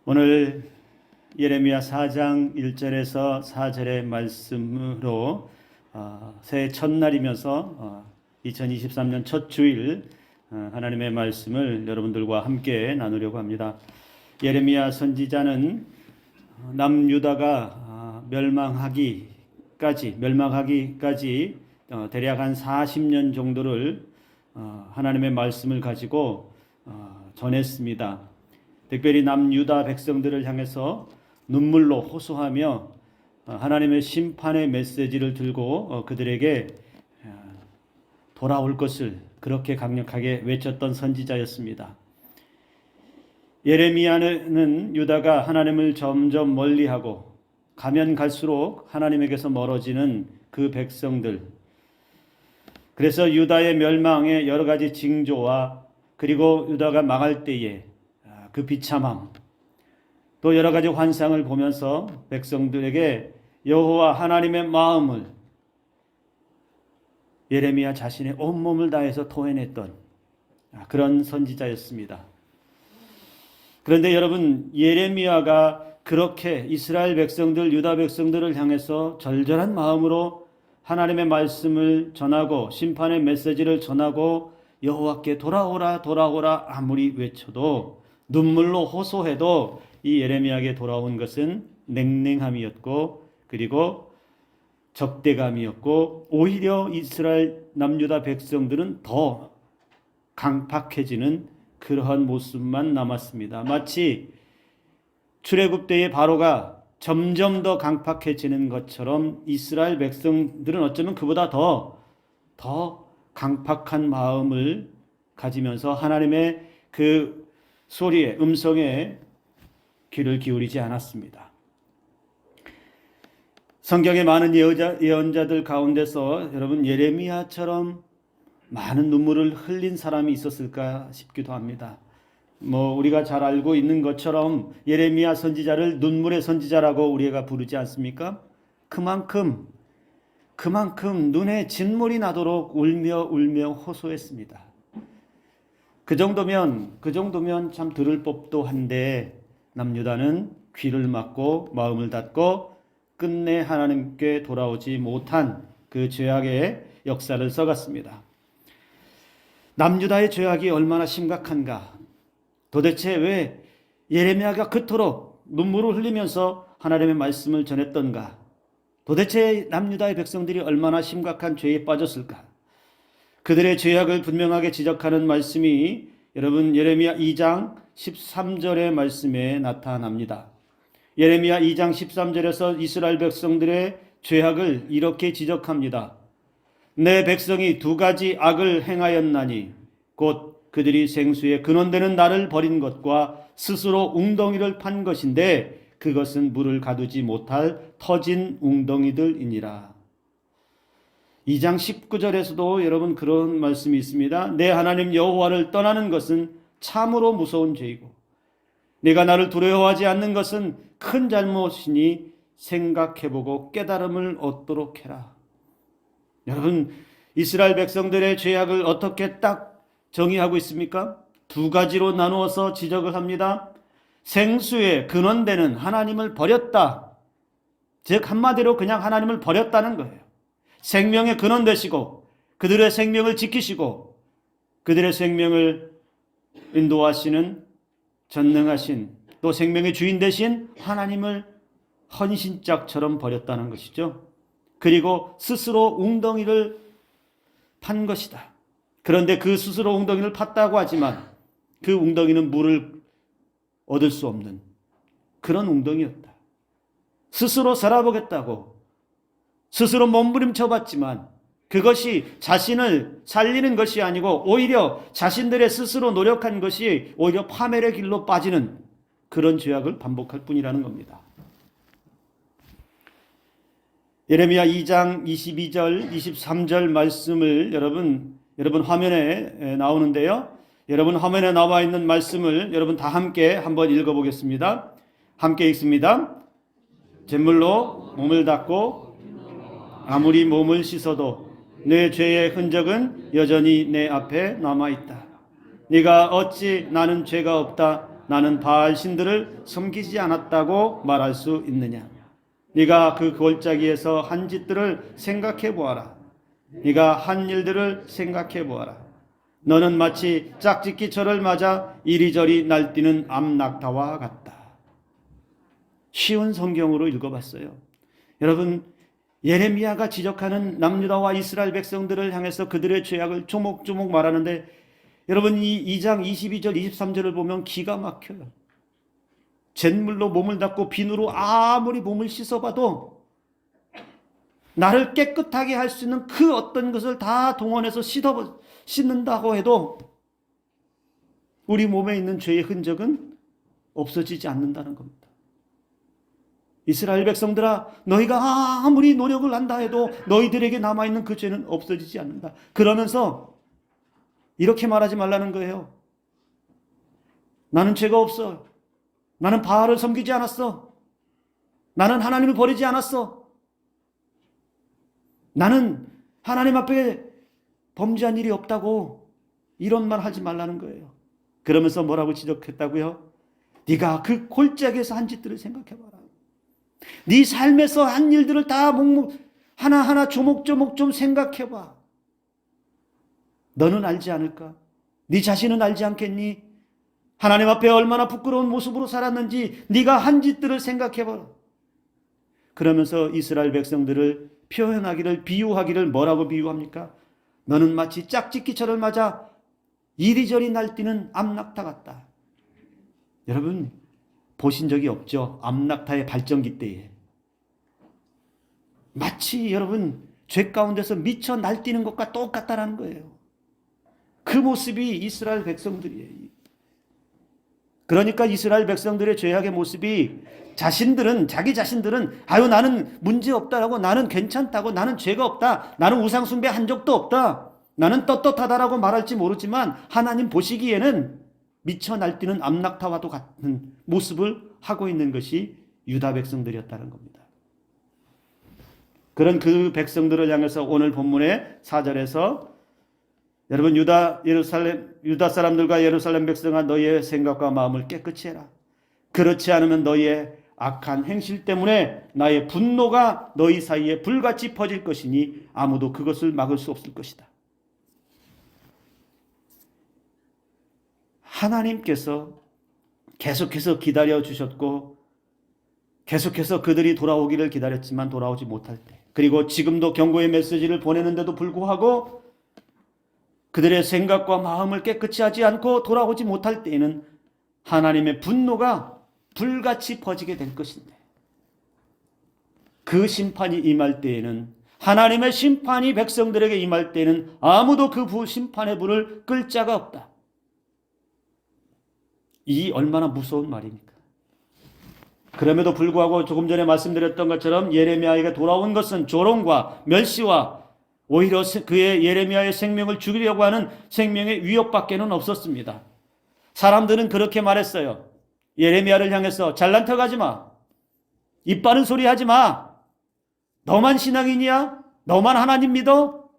오늘 예레미야 4장 1절에서 4절의 말씀으로 새해 첫날이면서 2023년 첫 주일 하나님의 말씀을 여러분들과 함께 나누려고 합니다. 예레미야 선지자는 남유다가 멸망하기까지 대략 한 40년 정도를 하나님의 말씀을 가지고 전했습니다. 특별히 남유다 백성들을 향해서 눈물로 호소하며 하나님의 심판의 메시지를 들고 그들에게 돌아올 것을 그렇게 강력하게 외쳤던 선지자였습니다. 예레미야는 유다가 하나님을 점점 멀리하고 가면 갈수록 하나님에게서 멀어지는 그 백성들, 그래서 유다의 멸망의 여러 가지 징조와 그리고 유다가 망할 때에 그 비참함, 또 여러 가지 환상을 보면서 백성들에게 여호와 하나님의 마음을 예레미야 자신의 온몸을 다해서 토해냈던 그런 선지자였습니다. 그런데 여러분, 예레미야가 그렇게 이스라엘 백성들, 유다 백성들을 향해서 절절한 마음으로 하나님의 말씀을 전하고 심판의 메시지를 전하고 여호와께 돌아오라 돌아오라 아무리 외쳐도, 눈물로 호소해도 이 예레미야에게 돌아온 것은 냉랭함이었고 그리고 적대감이었고, 오히려 이스라엘 남유다 백성들은 더 강팍해지는 그러한 모습만 남았습니다. 마치 출애굽 때의 바로가 점점 더 강팍해지는 것처럼 이스라엘 백성들은 어쩌면 그보다 더 강팍한 마음을 가지면서 하나님의 그 소리에, 음성에 귀를 기울이지 않았습니다. 성경의 많은 예언자들 가운데서 여러분, 예레미야처럼 많은 눈물을 흘린 사람이 있었을까 싶기도 합니다. 우리가 잘 알고 있는 것처럼 예레미야 선지자를 눈물의 선지자라고 우리가 부르지 않습니까? 그만큼 눈에 진물이 나도록 울며 호소했습니다. 그 정도면 참 들을 법도 한데 남유다는 귀를 막고 마음을 닫고 끝내 하나님께 돌아오지 못한 그 죄악의 역사를 써갔습니다. 남유다의 죄악이 얼마나 심각한가? 도대체 왜 예레미야가 그토록 눈물을 흘리면서 하나님의 말씀을 전했던가? 도대체 남유다의 백성들이 얼마나 심각한 죄에 빠졌을까? 그들의 죄악을 분명하게 지적하는 말씀이 여러분 예레미야 2장 13절의 말씀에 나타납니다. 예레미야 2장 13절에서 이스라엘 백성들의 죄악을 이렇게 지적합니다. 내 백성이 두 가지 악을 행하였나니 곧 그들이 생수의 근원되는 나를 버린 것과 스스로 웅덩이를 판 것인데 그것은 물을 가두지 못할 터진 웅덩이들이니라. 2장 19절에서도 여러분 그런 말씀이 있습니다. 내 하나님 여호와를 떠나는 것은 참으로 무서운 죄이고 내가 나를 두려워하지 않는 것은 큰 잘못이니 생각해보고 깨달음을 얻도록 해라. 여러분, 이스라엘 백성들의 죄악을 어떻게 딱 정의하고 있습니까? 두 가지로 나누어서 지적을 합니다. 생수의 근원되는 하나님을 버렸다. 즉 한마디로 그냥 하나님을 버렸다는 거예요. 생명의 근원 되시고 그들의 생명을 지키시고 그들의 생명을 인도하시는 전능하신 또 생명의 주인 되신 하나님을 헌신짝처럼 버렸다는 것이죠. 그리고 스스로 웅덩이를 판 것이다. 그런데 그 스스로 웅덩이를 팠다고 하지만 그 웅덩이는 물을 얻을 수 없는 그런 웅덩이였다. 스스로 살아보겠다고 스스로 몸부림쳐봤지만 그것이 자신을 살리는 것이 아니고 오히려 자신들의 스스로 노력한 것이 오히려 파멸의 길로 빠지는 그런 죄악을 반복할 뿐이라는 겁니다. 예레미야 2장 22절, 23절 말씀을 여러분 화면에 나오는데요. 여러분 화면에 나와 있는 말씀을 여러분 다 함께 한번 읽어보겠습니다. 함께 읽습니다. 잿물로 몸을 닦고 아무리 몸을 씻어도 내 죄의 흔적은 여전히 내 앞에 남아있다. 네가 어찌 나는 죄가 없다 나는 바알 신들을 섬기지 않았다고 말할 수 있느냐? 네가 그 골짜기에서 한 짓들을 생각해 보아라. 네가 한 일들을 생각해 보아라. 너는 마치 짝짓기철을 맞아 이리저리 날뛰는 암낙타와 같다. 쉬운 성경으로 읽어봤어요. 여러분, 예레미야가 지적하는 남유다와 이스라엘 백성들을 향해서 그들의 죄악을 조목조목 말하는데, 여러분 이 2장 22절 23절을 보면 기가 막혀요. 잿물로 몸을 닦고 비누로 아무리 몸을 씻어봐도 나를 깨끗하게 할 수 있는 그 어떤 것을 다 동원해서 씻는다고 해도 우리 몸에 있는 죄의 흔적은 없어지지 않는다는 겁니다. 이스라엘 백성들아, 너희가 아무리 노력을 한다 해도 너희들에게 남아있는 그 죄는 없어지지 않는다. 그러면서 이렇게 말하지 말라는 거예요. 나는 죄가 없어. 나는 바알을 섬기지 않았어. 나는 하나님을 버리지 않았어. 나는 하나님 앞에 범죄한 일이 없다고 이런 말 하지 말라는 거예요. 그러면서 뭐라고 지적했다고요? 네가 그 골짜기에서 한 짓들을 생각해봐라. 네 삶에서 한 일들을 다 하나하나 조목조목 좀 생각해봐. 너는 알지 않을까? 네 자신은 알지 않겠니? 하나님 앞에 얼마나 부끄러운 모습으로 살았는지 네가 한 짓들을 생각해봐라. 그러면서 이스라엘 백성들을 표현하기를, 비유하기를 뭐라고 비유합니까? 너는 마치 짝짓기철을 맞아 이리저리 날뛰는 암낙타 같다. 여러분 보신 적이 없죠? 암낙타의 발전기 때에 마치 여러분 죄 가운데서 미쳐 날뛰는 것과 똑같다라는 거예요. 그 모습이 이스라엘 백성들이에요. 그러니까 이스라엘 백성들의 죄악의 모습이 자기 자신들은 아유 나는 문제 없다라고, 나는 괜찮다고, 나는 죄가 없다, 나는 우상 숭배한 적도 없다, 나는 떳떳하다라고 말할지 모르지만 하나님 보시기에는 미쳐 날뛰는 암낙타와도 같은 모습을 하고 있는 것이 유다 백성들이었다는 겁니다. 그런 그 백성들을 향해서 오늘 본문의 4절에서 여러분 유다 사람들과 예루살렘 백성아, 너희의 생각과 마음을 깨끗이 해라. 그렇지 않으면 너희의 악한 행실 때문에 나의 분노가 너희 사이에 불같이 퍼질 것이니 아무도 그것을 막을 수 없을 것이다. 하나님께서 계속해서 기다려 주셨고 계속해서 그들이 돌아오기를 기다렸지만 돌아오지 못할 때, 그리고 지금도 경고의 메시지를 보내는데도 불구하고 그들의 생각과 마음을 깨끗이 하지 않고 돌아오지 못할 때에는 하나님의 분노가 불같이 퍼지게 될 것인데, 그 심판이 임할 때에는, 하나님의 심판이 백성들에게 임할 때에는 아무도 그 심판의 불을 끌 자가 없다. 이 얼마나 무서운 말입니까? 그럼에도 불구하고 조금 전에 말씀드렸던 것처럼 예레미야에게 돌아온 것은 조롱과 멸시와 오히려 그의 예레미야의 생명을 죽이려고 하는 생명의 위협밖에는 없었습니다. 사람들은 그렇게 말했어요. 예레미야를 향해서 잘난 척 하지 마. 입 바른 소리 하지 마. 너만 신앙인이야? 너만 하나님 믿어?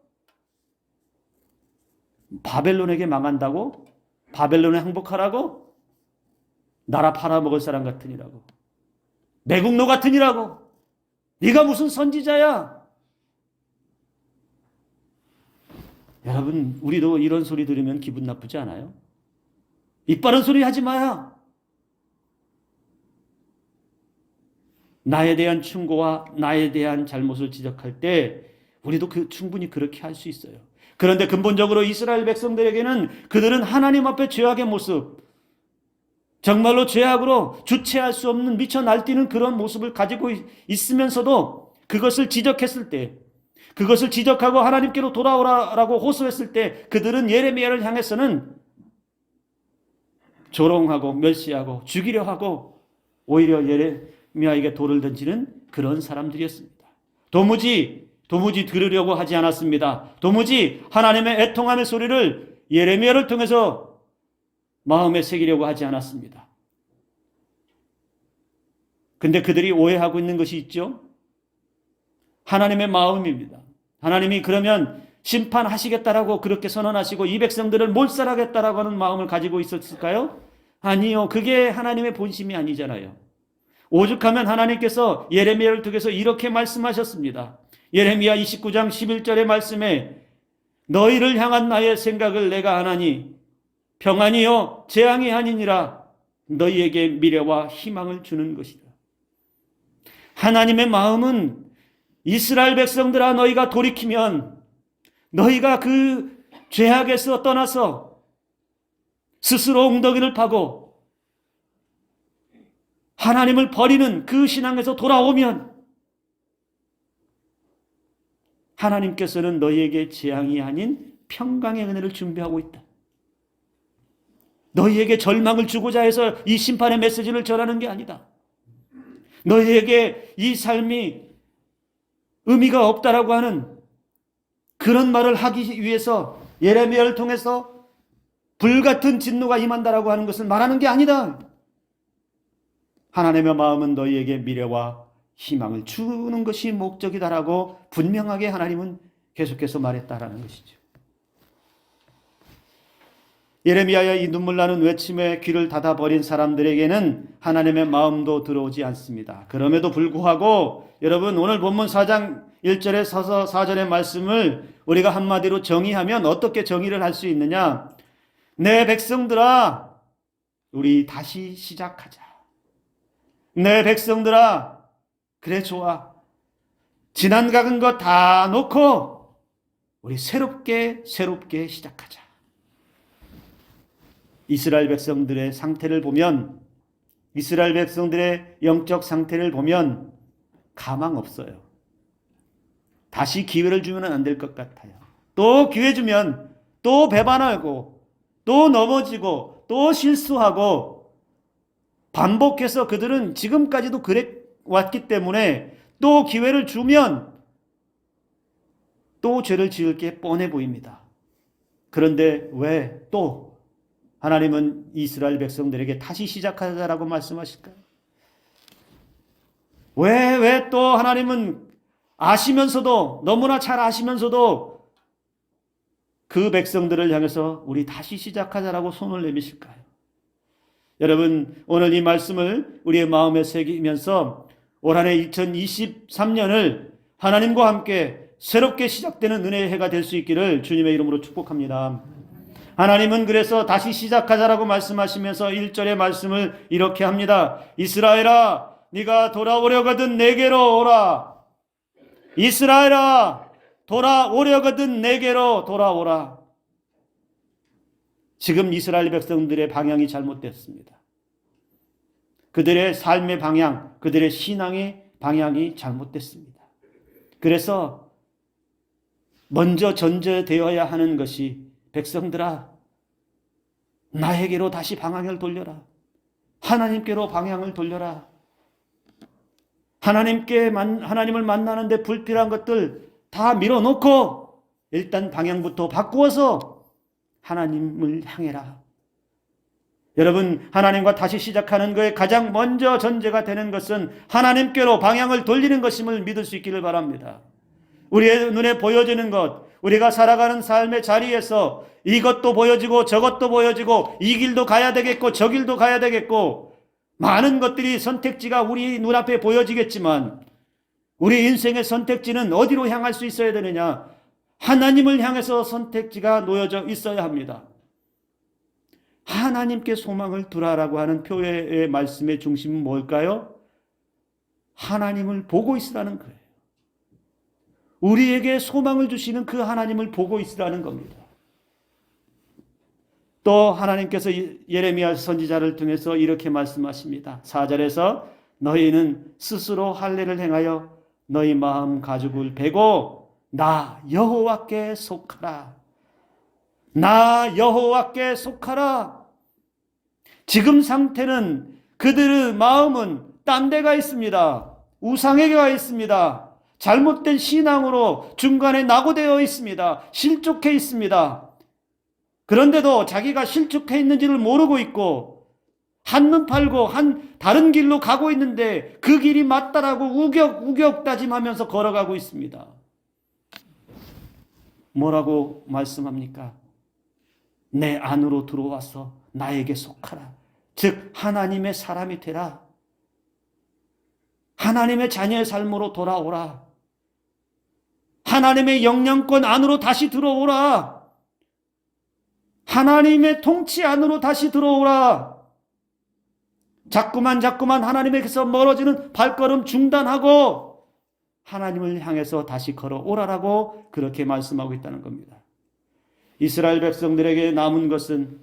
바벨론에게 망한다고? 바벨론에 항복하라고? 나라 팔아먹을 사람 같으니라고. 매국노 같으니라고. 네가 무슨 선지자야? 여러분, 우리도 이런 소리 들으면 기분 나쁘지 않아요? 입 바른 소리 하지 마야. 나에 대한 충고와 나에 대한 잘못을 지적할 때 우리도 충분히 그렇게 할 수 있어요. 그런데 근본적으로 이스라엘 백성들에게는 그들은 하나님 앞에 죄악의 모습, 정말로 죄악으로 주체할 수 없는 미쳐 날뛰는 그런 모습을 가지고 있으면서도 그것을 지적했을 때, 그것을 지적하고 하나님께로 돌아오라라고 호소했을 때 그들은 예레미야를 향해서는 조롱하고 멸시하고 죽이려 하고 오히려 예레미야에게 돌을 던지는 그런 사람들이었습니다. 도무지 들으려고 하지 않았습니다. 도무지 하나님의 애통함의 소리를 예레미야를 통해서 마음에 새기려고 하지 않았습니다. 근데 그들이 오해하고 있는 것이 있죠. 하나님의 마음입니다. 하나님이 그러면 심판하시겠다라고 그렇게 선언하시고 이 백성들을 몰살하겠다라고 하는 마음을 가지고 있었을까요? 아니요. 그게 하나님의 본심이 아니잖아요. 오죽하면 하나님께서 예레미야를 통해서 이렇게 말씀하셨습니다. 예레미야 29장 11절의 말씀에 너희를 향한 나의 생각을 내가 아나니 평안이요 재앙이 아니니라 너희에게 미래와 희망을 주는 것이다. 하나님의 마음은 이스라엘 백성들아 너희가 돌이키면 너희가 그 죄악에서 떠나서 스스로 엉덩이를 파고 하나님을 버리는 그 신앙에서 돌아오면 하나님께서는 너희에게 재앙이 아닌 평강의 은혜를 준비하고 있다. 너희에게 절망을 주고자 해서 이 심판의 메시지를 전하는 게 아니다. 너희에게 이 삶이 의미가 없다라고 하는 그런 말을 하기 위해서 예레미야를 통해서 불같은 진노가 임한다라고 하는 것을 말하는 게 아니다. 하나님의 마음은 너희에게 미래와 희망을 주는 것이 목적이다라고 분명하게 하나님은 계속해서 말했다라는 것이죠. 예레미야의 이 눈물 나는 외침에 귀를 닫아버린 사람들에게는 하나님의 마음도 들어오지 않습니다. 그럼에도 불구하고 여러분 오늘 본문 4장 1절에 서서 4절의 말씀을 우리가 한마디로 정의하면 어떻게 정의를 할 수 있느냐? 내 백성들아 우리 다시 시작하자. 내 백성들아 그래 좋아. 지난 가는 것 다 놓고 우리 새롭게 시작하자. 이스라엘 백성들의 상태를 보면 이스라엘 백성들의 영적 상태를 보면 가망 없어요. 다시 기회를 주면 안 될 것 같아요. 또 기회 주면 또 배반하고 또 넘어지고 또 실수하고 반복해서 그들은 지금까지도 그래 왔기 때문에 또 기회를 주면 또 죄를 지을 게 뻔해 보입니다. 그런데 왜 또 하나님은 이스라엘 백성들에게 다시 시작하자라고 말씀하실까요? 왜 또 하나님은 아시면서도 너무나 잘 아시면서도 그 백성들을 향해서 우리 다시 시작하자라고 손을 내미실까요? 여러분 오늘 이 말씀을 우리의 마음에 새기면서 올 한 해 2023년을 하나님과 함께 새롭게 시작되는 은혜의 해가 될 수 있기를 주님의 이름으로 축복합니다. 하나님은 그래서 다시 시작하자라고 말씀하시면서 1절의 말씀을 이렇게 합니다. 이스라엘아 네가 돌아오려거든 내게로 오라. 이스라엘아 돌아오려거든 내게로 돌아오라. 지금 이스라엘 백성들의 방향이 잘못됐습니다. 그들의 삶의 방향, 그들의 신앙의 방향이 잘못됐습니다. 그래서 먼저 전제되어야 하는 것이 백성들아 나에게로 다시 방향을 돌려라. 하나님께로 방향을 돌려라. 하나님을 만나는데 불필요한 것들 다 밀어놓고 일단 방향부터 바꾸어서 하나님을 향해라. 여러분 하나님과 다시 시작하는 것에 가장 먼저 전제가 되는 것은 하나님께로 방향을 돌리는 것임을 믿을 수 있기를 바랍니다. 우리의 눈에 보여지는 것, 우리가 살아가는 삶의 자리에서 이것도 보여지고 저것도 보여지고 이 길도 가야 되겠고 저 길도 가야 되겠고 많은 것들이 선택지가 우리 눈앞에 보여지겠지만 우리 인생의 선택지는 어디로 향할 수 있어야 되느냐? 하나님을 향해서 선택지가 놓여져 있어야 합니다. 하나님께 소망을 두라라고 하는 표의 말씀의 중심은 뭘까요? 하나님을 보고 있으라는 거예요. 우리에게 소망을 주시는 그 하나님을 보고 있으라는 겁니다. 또 하나님께서 예레미야 선지자를 통해서 이렇게 말씀하십니다. 4절에서 너희는 스스로 할례를 행하여 너희 마음 가죽을 베고 나 여호와께 속하라. 나 여호와께 속하라. 지금 상태는 그들의 마음은 딴 데가 있습니다. 우상에게 가 있습니다. 잘못된 신앙으로 중간에 낙오되어 있습니다. 실족해 있습니다. 그런데도 자기가 실족해 있는지를 모르고 있고 한눈 팔고 다른 길로 가고 있는데 그 길이 맞다라고 우격 다짐하면서 걸어가고 있습니다. 뭐라고 말씀합니까? 내 안으로 들어와서 나에게 속하라. 즉 하나님의 사람이 되라. 하나님의 자녀의 삶으로 돌아오라. 하나님의 영향권 안으로 다시 들어오라. 하나님의 통치 안으로 다시 들어오라. 자꾸만 하나님에게서 멀어지는 발걸음 중단하고 하나님을 향해서 다시 걸어오라라고 그렇게 말씀하고 있다는 겁니다. 이스라엘 백성들에게 남은 것은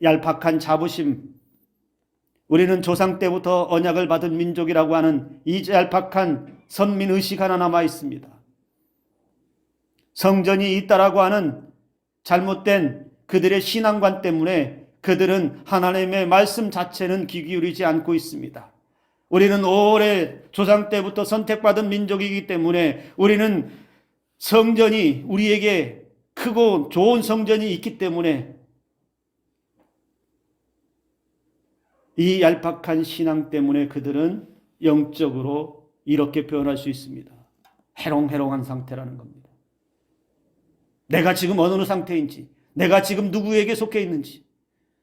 얄팍한 자부심, 우리는 조상 때부터 언약을 받은 민족이라고 하는 이 얄팍한 선민의식 하나 남아 있습니다. 성전이 있다라고 하는 잘못된 그들의 신앙관 때문에 그들은 하나님의 말씀 자체는 귀 기울이지 않고 있습니다. 우리는 오래 조상 때부터 선택받은 민족이기 때문에 우리는 성전이 우리에게 크고 좋은 성전이 있기 때문에 이 얄팍한 신앙 때문에 그들은 영적으로 이렇게 표현할 수 있습니다. 해롱해롱한 상태라는 겁니다. 내가 지금 어느 상태인지, 내가 지금 누구에게 속해 있는지,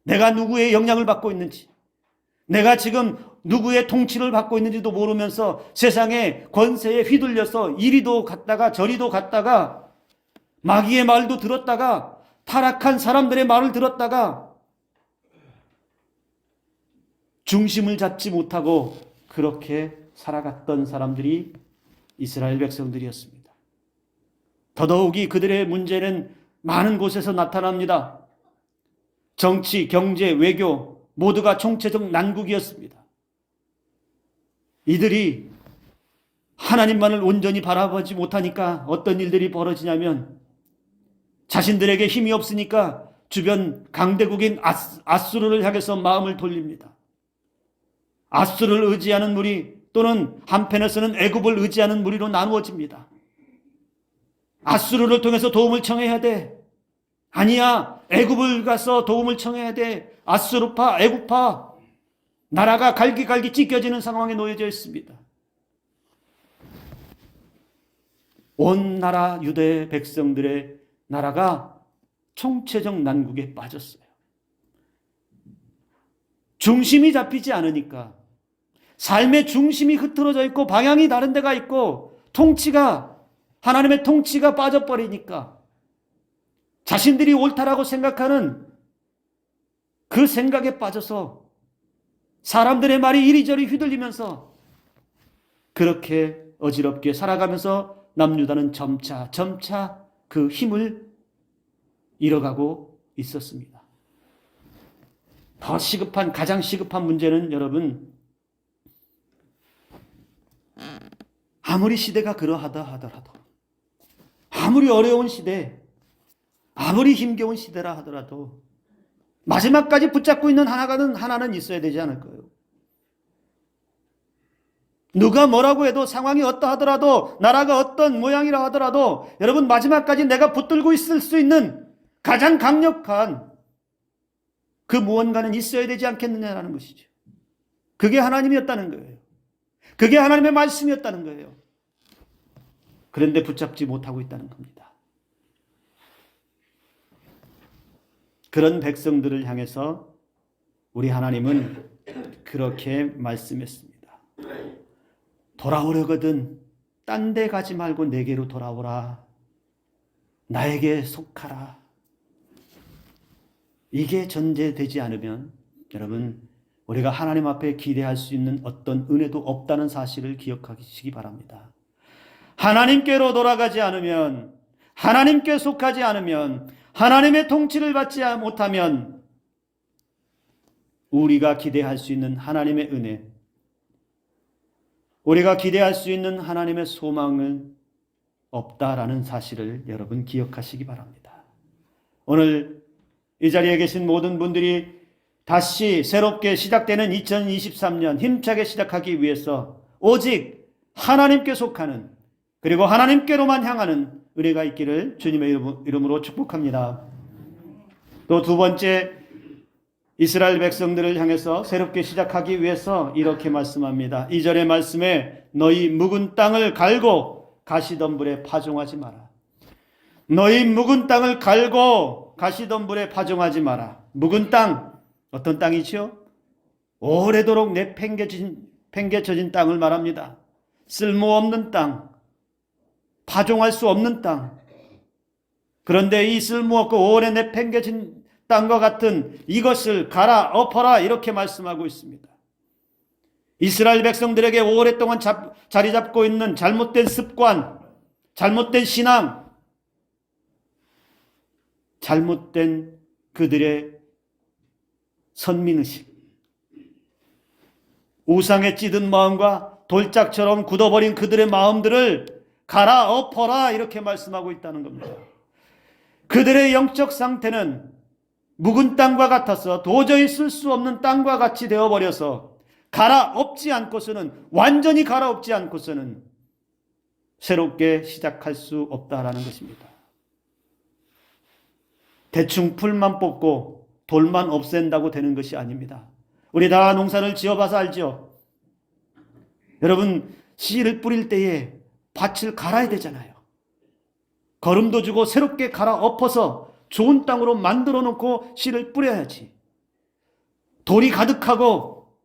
내가 누구의 영향을 받고 있는지, 내가 지금 누구의 통치를 받고 있는지도 모르면서 세상의 권세에 휘둘려서 이리도 갔다가 저리도 갔다가 마귀의 말도 들었다가 타락한 사람들의 말을 들었다가 중심을 잡지 못하고 그렇게 살아갔던 사람들이 이스라엘 백성들이었습니다. 더더욱이 그들의 문제는 많은 곳에서 나타납니다. 정치, 경제, 외교 모두가 총체적 난국이었습니다. 이들이 하나님만을 온전히 바라보지 못하니까 어떤 일들이 벌어지냐면 자신들에게 힘이 없으니까 주변 강대국인 아수르를 향해서 마음을 돌립니다. 아수르를 의지하는 무리 또는 한편에서는 애굽을 의지하는 무리로 나누어집니다. 아수르를 통해서 도움을 청해야 돼. 아니야, 애굽을 가서 도움을 청해야 돼. 아수르파, 애굽파, 나라가 갈기갈기 찢겨지는 상황에 놓여져 있습니다. 온 나라 유대 백성들의 나라가 총체적 난국에 빠졌어요. 중심이 잡히지 않으니까, 삶의 중심이 흐트러져 있고 방향이 다른 데가 있고 하나님의 통치가 빠져버리니까 자신들이 옳다라고 생각하는 그 생각에 빠져서 사람들의 말이 이리저리 휘둘리면서 그렇게 어지럽게 살아가면서 남유다는 점차 그 힘을 잃어가고 있었습니다. 가장 시급한 문제는 여러분, 아무리 시대가 그러하다 하더라도, 아무리 어려운 시대, 아무리 힘겨운 시대라 하더라도 마지막까지 붙잡고 있는 하나는 있어야 되지 않을까요? 누가 뭐라고 해도, 상황이 어떠하더라도, 나라가 어떤 모양이라 하더라도 여러분 마지막까지 내가 붙들고 있을 수 있는 가장 강력한 그 무언가는 있어야 되지 않겠느냐라는 것이죠. 그게 하나님이었다는 거예요. 그게 하나님의 말씀이었다는 거예요. 그런데 붙잡지 못하고 있다는 겁니다. 그런 백성들을 향해서 우리 하나님은 그렇게 말씀했습니다. 돌아오려거든 딴 데 가지 말고 내게로 돌아오라. 나에게 속하라. 이게 전제되지 않으면 여러분, 우리가 하나님 앞에 기대할 수 있는 어떤 은혜도 없다는 사실을 기억하시기 바랍니다. 하나님께로 돌아가지 않으면, 하나님께 속하지 않으면, 하나님의 통치를 받지 못하면 우리가 기대할 수 있는 하나님의 은혜, 우리가 기대할 수 있는 하나님의 소망은 없다라는 사실을 여러분 기억하시기 바랍니다. 오늘 이 자리에 계신 모든 분들이 다시 새롭게 시작되는 2023년 힘차게 시작하기 위해서 오직 하나님께 속하는, 그리고 하나님께로만 향하는 은혜가 있기를 주님의 이름으로 축복합니다. 또 두 번째, 이스라엘 백성들을 향해서 새롭게 시작하기 위해서 이렇게 말씀합니다. 2절의 말씀에 너희 묵은 땅을 갈고 가시덤불에 파종하지 마라. 너희 묵은 땅을 갈고 가시덤불에 파종하지 마라. 묵은 땅, 어떤 땅이죠? 오래도록 내팽개쳐진 땅을 말합니다. 쓸모없는 땅, 파종할 수 없는 땅. 그런데 이 쓸모없고 오래 내팽개친 땅과 같은 이것을 갈아엎어라, 이렇게 말씀하고 있습니다. 이스라엘 백성들에게 오랫동안 자리 잡고 있는 잘못된 습관, 잘못된 신앙, 잘못된 그들의 선민의식, 우상에 찌든 마음과 돌짝처럼 굳어버린 그들의 마음들을 갈아엎어라, 이렇게 말씀하고 있다는 겁니다. 그들의 영적 상태는 묵은 땅과 같아서 도저히 쓸 수 없는 땅과 같이 되어버려서 갈아엎지 않고서는, 완전히 갈아엎지 않고서는 새롭게 시작할 수 없다라는 것입니다. 대충 풀만 뽑고 돌만 없앤다고 되는 것이 아닙니다. 우리 다 농사를 지어봐서 알죠? 여러분, 씨를 뿌릴 때에 밭을 갈아야 되잖아요. 거름도 주고 새롭게 갈아엎어서 좋은 땅으로 만들어 놓고 씨를 뿌려야지. 돌이 가득하고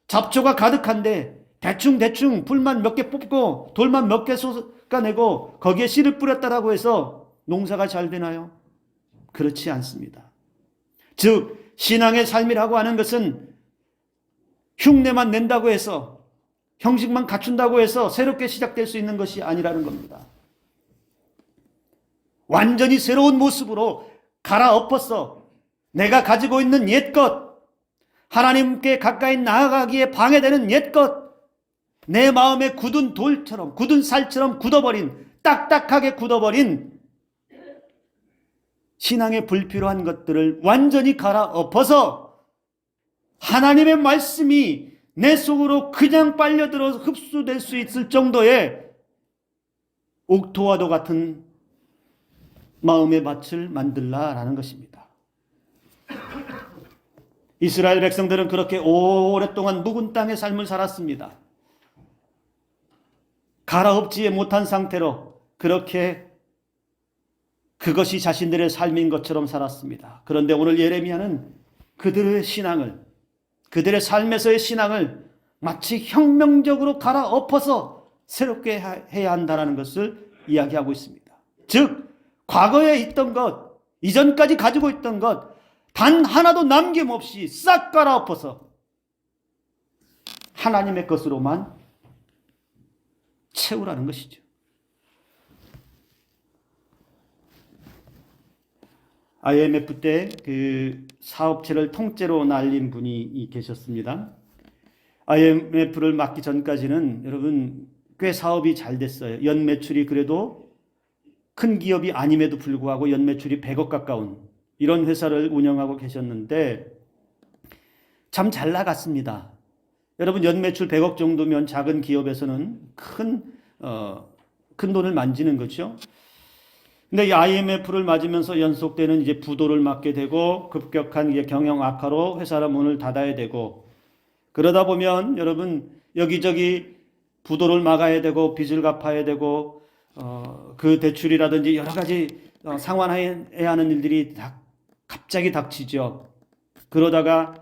잡초가 가득한데 대충 풀만 몇 개 뽑고 돌만 몇 개 쏟아내고 거기에 씨를 뿌렸다라고 해서 농사가 잘 되나요? 그렇지 않습니다. 즉 신앙의 삶이라고 하는 것은 흉내만 낸다고 해서, 형식만 갖춘다고 해서 새롭게 시작될 수 있는 것이 아니라는 겁니다. 완전히 새로운 모습으로 갈아엎어서 내가 가지고 있는 옛것, 하나님께 가까이 나아가기에 방해되는 옛것, 내 마음에 굳은 돌처럼, 굳은 살처럼 굳어버린, 딱딱하게 굳어버린 신앙에 불필요한 것들을 완전히 갈아엎어서 하나님의 말씀이 내 속으로 그냥 빨려들어서 흡수될 수 있을 정도의 옥토와도 같은 마음의 밭을 만들라라는 것입니다. 이스라엘 백성들은 그렇게 오랫동안 묵은 땅의 삶을 살았습니다. 갈아엎지 못한 상태로 그렇게 그것이 자신들의 삶인 것처럼 살았습니다. 그런데 오늘 예레미야는 그들의 신앙을, 그들의 삶에서의 신앙을 마치 혁명적으로 갈아엎어서 새롭게 해야 한다는 것을 이야기하고 있습니다. 즉 과거에 있던 것, 이전까지 가지고 있던 것 단 하나도 남김없이 싹 갈아엎어서 하나님의 것으로만 채우라는 것이죠. IMF 때 그 사업체를 통째로 날린 분이 계셨습니다. IMF를 맡기 전까지는 여러분 꽤 사업이 잘 됐어요. 연 매출이 그래도 큰 기업이 아님에도 불구하고 연 매출이 100억 가까운 이런 회사를 운영하고 계셨는데 참 잘 나갔습니다. 여러분 연 매출 100억 정도면 작은 기업에서는 큰 돈을 만지는 거죠. 근데 이 IMF를 맞으면서 연속되는 이제 부도를 맞게 되고 급격한 이제 경영 악화로 회사의 문을 닫아야 되고, 그러다 보면 여러분 여기저기 부도를 막아야 되고 빚을 갚아야 되고 그 대출이라든지 여러 가지 상환해야 하는 일들이 다 갑자기 닥치죠. 그러다가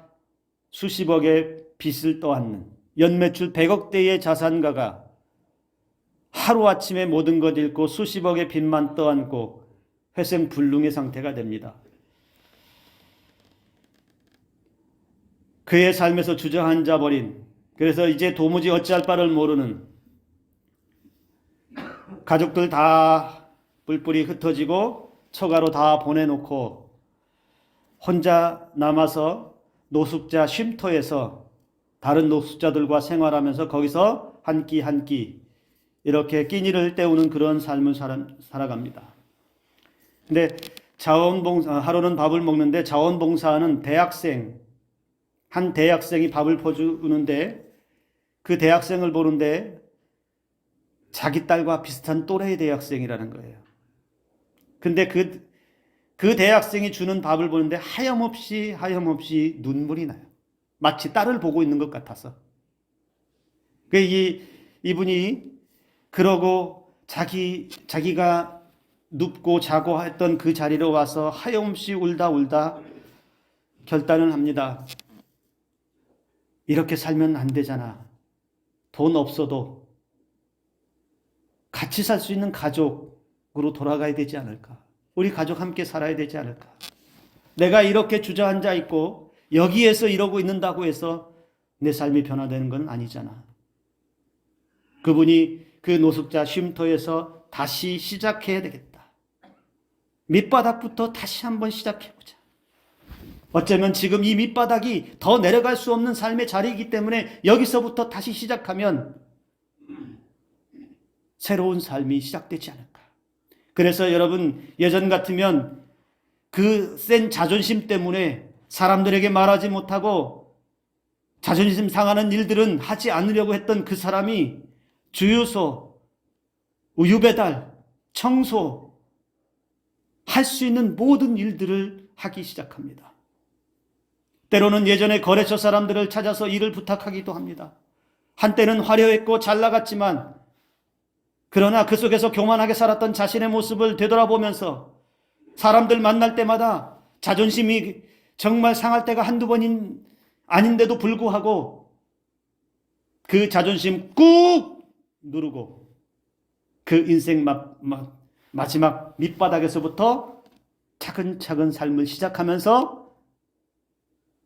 수십억의 빚을 떠안는, 연매출 100억대의 자산가가 하루아침에 모든 것 잃고 수십억의 빚만 떠안고 회생불능의 상태가 됩니다. 그의 삶에서 주저앉아 버린, 그래서 이제 도무지 어찌할 바를 모르는, 가족들 다 뿔뿔이 흩어지고 처가로 다 보내놓고 혼자 남아서 노숙자 쉼터에서 다른 노숙자들과 생활하면서 거기서 한 끼 한 끼 이렇게 끼니를 때우는 그런 삶을 살아갑니다. 근데 하루는 밥을 먹는데 자원봉사하는 한 대학생이 밥을 퍼주는데 그 대학생을 보는데 자기 딸과 비슷한 또래의 대학생이라는 거예요. 근데 그 대학생이 주는 밥을 보는데 하염없이 눈물이 나요. 마치 딸을 보고 있는 것 같아서. 이분이 그러고 자기가 눕고 자고 했던 그 자리로 와서 하염없이 울다 결단을 합니다. 이렇게 살면 안 되잖아. 돈 없어도 같이 살 수 있는 가족으로 돌아가야 되지 않을까? 우리 가족 함께 살아야 되지 않을까? 내가 이렇게 주저앉아 있고 여기에서 이러고 있는다고 해서 내 삶이 변화되는 건 아니잖아. 그분이 그 노숙자 쉼터에서 다시 시작해야 되겠다. 밑바닥부터 다시 한번 시작해보자. 어쩌면 지금 이 밑바닥이 더 내려갈 수 없는 삶의 자리이기 때문에 여기서부터 다시 시작하면 새로운 삶이 시작되지 않을까. 그래서 여러분, 예전 같으면 그 센 자존심 때문에 사람들에게 말하지 못하고 자존심 상하는 일들은 하지 않으려고 했던 그 사람이 주유소, 우유 배달, 청소, 할 수 있는 모든 일들을 하기 시작합니다. 때로는 예전에 거래처 사람들을 찾아서 일을 부탁하기도 합니다. 한때는 화려했고 잘 나갔지만 그러나 그 속에서 교만하게 살았던 자신의 모습을 되돌아보면서 사람들 만날 때마다 자존심이 정말 상할 때가 한두 번인 아닌데도 불구하고 그 자존심 꾹 누르고 그 인생 마지막 밑바닥에서부터 차근차근 삶을 시작하면서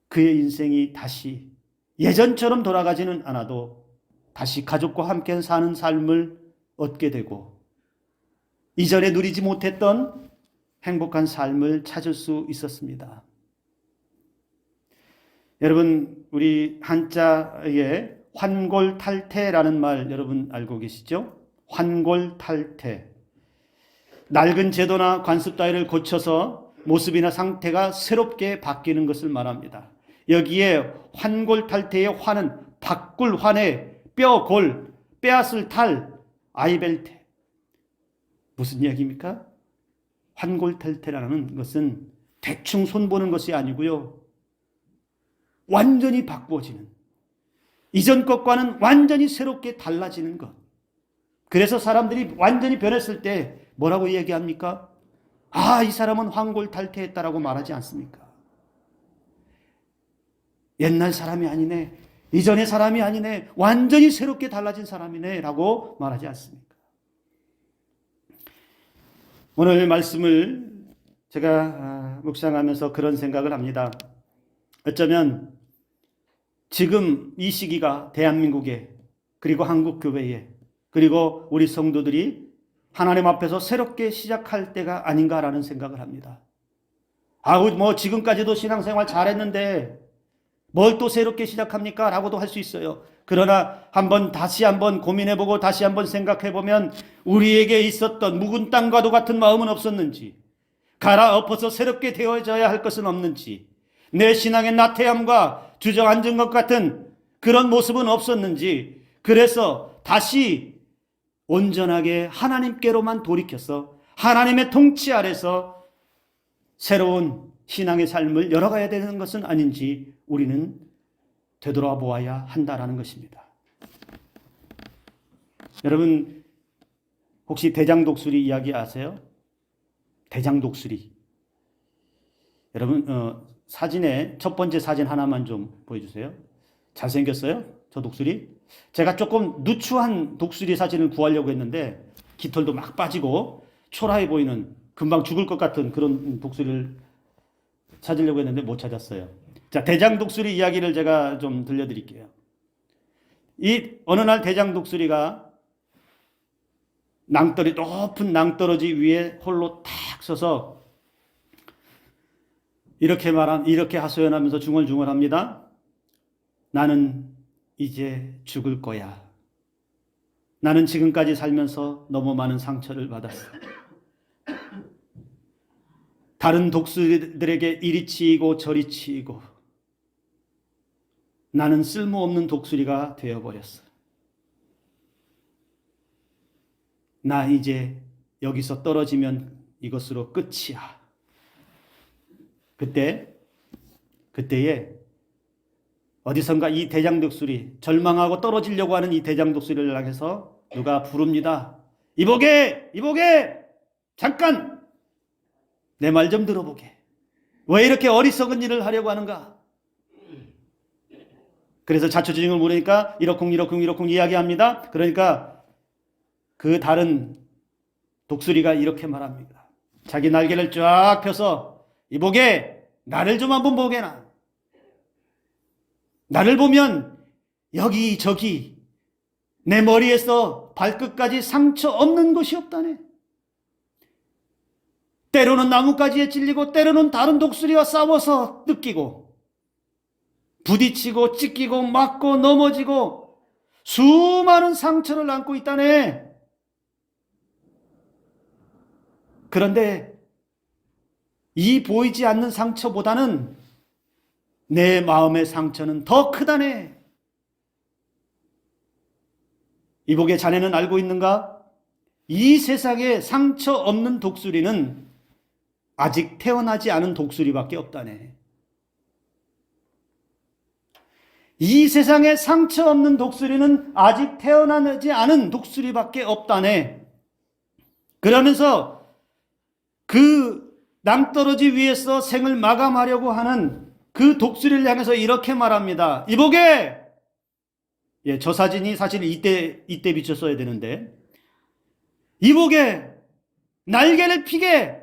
그의 인생이 다시 예전처럼 돌아가지는 않아도 다시 가족과 함께 사는 삶을 얻게 되고 이전에 누리지 못했던 행복한 삶을 찾을 수 있었습니다. 여러분, 우리 한자에 환골탈태라는 말 여러분 알고 계시죠? 환골탈태. 낡은 제도나 관습 따위를 고쳐서 모습이나 상태가 새롭게 바뀌는 것을 말합니다. 여기에 환골탈태의 환은 바꿀 환에 뼈골, 빼앗을 탈, 아이벨태. 무슨 이야기입니까? 환골탈태라는 것은 대충 손보는 것이 아니고요. 완전히 바꾸어지는, 이전 것과는 완전히 새롭게 달라지는 것. 그래서 사람들이 완전히 변했을 때 뭐라고 얘기합니까? 아, 이 사람은 환골탈태했다라고 말하지 않습니까? 옛날 사람이 아니네, 이전의 사람이 아니네, 완전히 새롭게 달라진 사람이네 라고 말하지 않습니까? 오늘 말씀을 제가 묵상하면서 그런 생각을 합니다. 어쩌면 지금 이 시기가 대한민국에, 그리고 한국교회에, 그리고 우리 성도들이 하나님 앞에서 새롭게 시작할 때가 아닌가라는 생각을 합니다. 뭐 지금까지도 신앙생활 잘했는데 뭘 또 새롭게 시작합니까? 라고도 할 수 있어요. 그러나 다시 한번 고민해보고 다시 한번 생각해보면 우리에게 있었던 묵은 땅과도 같은 마음은 없었는지, 갈아엎어서 새롭게 되어져야 할 것은 없는지, 내 신앙의 나태함과 주저앉은 것 같은 그런 모습은 없었는지, 그래서 다시 온전하게 하나님께로만 돌이켜서 하나님의 통치 아래서 새로운 신앙의 삶을 열어가야 되는 것은 아닌지 우리는 되돌아보아야 한다라는 것입니다. 여러분, 혹시 대장독수리 이야기 아세요? 대장독수리. 여러분, 사진에 첫 번째 사진 하나만 좀 보여주세요. 잘생겼어요? 저 독수리? 제가 조금 누추한 독수리 사진을 구하려고 했는데 깃털도 막 빠지고 초라해 보이는, 금방 죽을 것 같은 그런 독수리를 찾으려고 했는데 못 찾았어요. 자, 대장독수리 이야기를 제가 좀 들려드릴게요. 어느 날 대장독수리가 높은 낭떠러지 위에 홀로 탁 서서 이렇게 하소연하면서 중얼중얼합니다. 나는 이제 죽을 거야. 나는 지금까지 살면서 너무 많은 상처를 받았어. 다른 독수리들에게 이리 치이고 저리 치이고 나는 쓸모없는 독수리가 되어버렸어. 나 이제 여기서 떨어지면 이것으로 끝이야. 그때에 어디선가 이 대장독수리, 절망하고 떨어지려고 하는 이 대장독수리를 향해서 누가 부릅니다. 이보게! 잠깐! 내 말 좀 들어보게. 왜 이렇게 어리석은 일을 하려고 하는가? 그래서 자초지종을 모르니까 이러쿵 이야기합니다. 그러니까 그 다른 독수리가 이렇게 말합니다. 자기 날개를 쫙 펴서 이보게 나를 좀 한번 보게나. 나를 보면 여기저기 내 머리에서 발끝까지 상처 없는 곳이 없다네. 때로는 나뭇가지에 찔리고 때로는 다른 독수리와 싸워서 뜯기고 부딪히고 찢기고 맞고 넘어지고 수많은 상처를 안고 있다네. 그런데 이 보이지 않는 상처보다는 내 마음의 상처는 더 크다네. 이보게 자네는 알고 있는가? 이 세상에 상처 없는 독수리는 아직 태어나지 않은 독수리밖에 없다네. 이 세상에 상처 없는 독수리는 아직 태어나지 않은 독수리밖에 없다네. 그러면서 그 낭떠러지 위에서 생을 마감하려고 하는 그 독수리를 향해서 이렇게 말합니다. 이보게! 예, 저 사진이 사실 이때 비쳤어야 되는데. 이보게! 날개를 피게!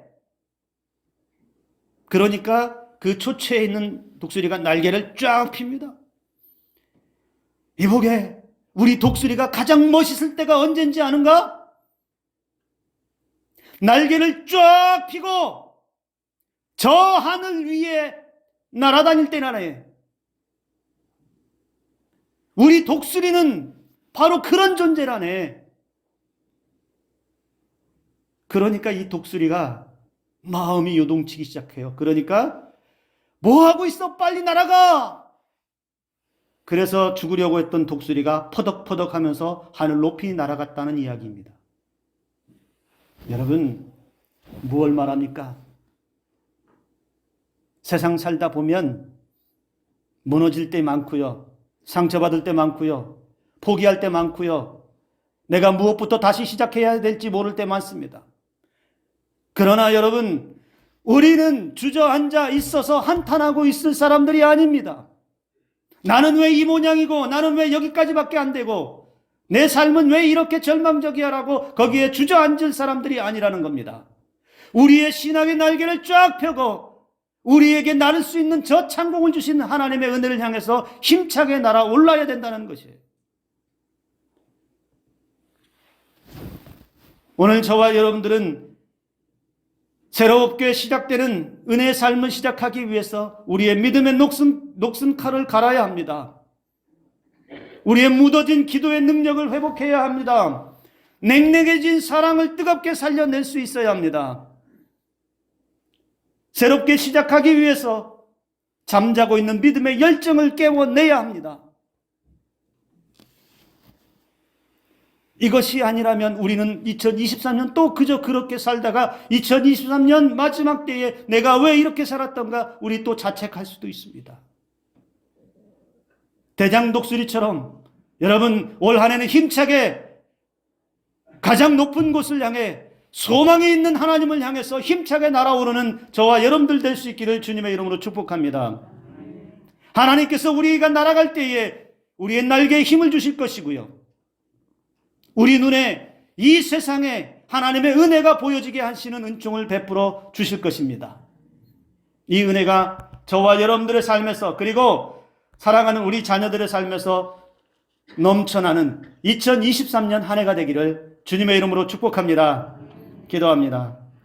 그러니까 그 초체에 있는 독수리가 날개를 쫙 핍니다. 이보게! 우리 독수리가 가장 멋있을 때가 언젠지 아는가? 날개를 쫙 펴고 저 하늘 위에 날아다닐 때나네. 우리 독수리는 바로 그런 존재라네. 그러니까 이 독수리가 마음이 요동치기 시작해요. 그러니까 뭐 하고 있어? 빨리 날아가! 그래서 죽으려고 했던 독수리가 퍼덕퍼덕 하면서 하늘 높이 날아갔다는 이야기입니다. 여러분, 무엇을 말합니까? 세상 살다 보면 무너질 때 많고요. 상처받을 때 많고요. 포기할 때 많고요. 내가 무엇부터 다시 시작해야 될지 모를 때 많습니다. 그러나 여러분, 우리는 주저앉아 있어서 한탄하고 있을 사람들이 아닙니다. 나는 왜 이 모양이고 나는 왜 여기까지밖에 안 되고 내 삶은 왜 이렇게 절망적이야라고 거기에 주저앉을 사람들이 아니라는 겁니다. 우리의 신앙의 날개를 쫙 펴고 우리에게 나를 수 있는 저 창공을 주신 하나님의 은혜를 향해서 힘차게 날아올라야 된다는 것이에요. 오늘 저와 여러분들은 새롭게 시작되는 은혜의 삶을 시작하기 위해서 우리의 믿음의 녹슨 칼을 갈아야 합니다. 우리의 묻어진 기도의 능력을 회복해야 합니다. 냉랭해진 사랑을 뜨겁게 살려낼 수 있어야 합니다. 새롭게 시작하기 위해서 잠자고 있는 믿음의 열정을 깨워내야 합니다. 이것이 아니라면 우리는 2023년 또 그저 그렇게 살다가 2023년 마지막 때에 내가 왜 이렇게 살았던가 우리 또 자책할 수도 있습니다. 대장 독수리처럼 여러분 올 한 해는 힘차게 가장 높은 곳을 향해 소망이 있는 하나님을 향해서 힘차게 날아오르는 저와 여러분들 될 수 있기를 주님의 이름으로 축복합니다. 하나님께서 우리가 날아갈 때에 우리의 날개에 힘을 주실 것이고요. 우리 눈에 이 세상에 하나님의 은혜가 보여지게 하시는 은총을 베풀어 주실 것입니다. 이 은혜가 저와 여러분들의 삶에서 그리고 사랑하는 우리 자녀들의 삶에서 넘쳐나는 2023년 한 해가 되기를 주님의 이름으로 축복합니다. 기도합니다.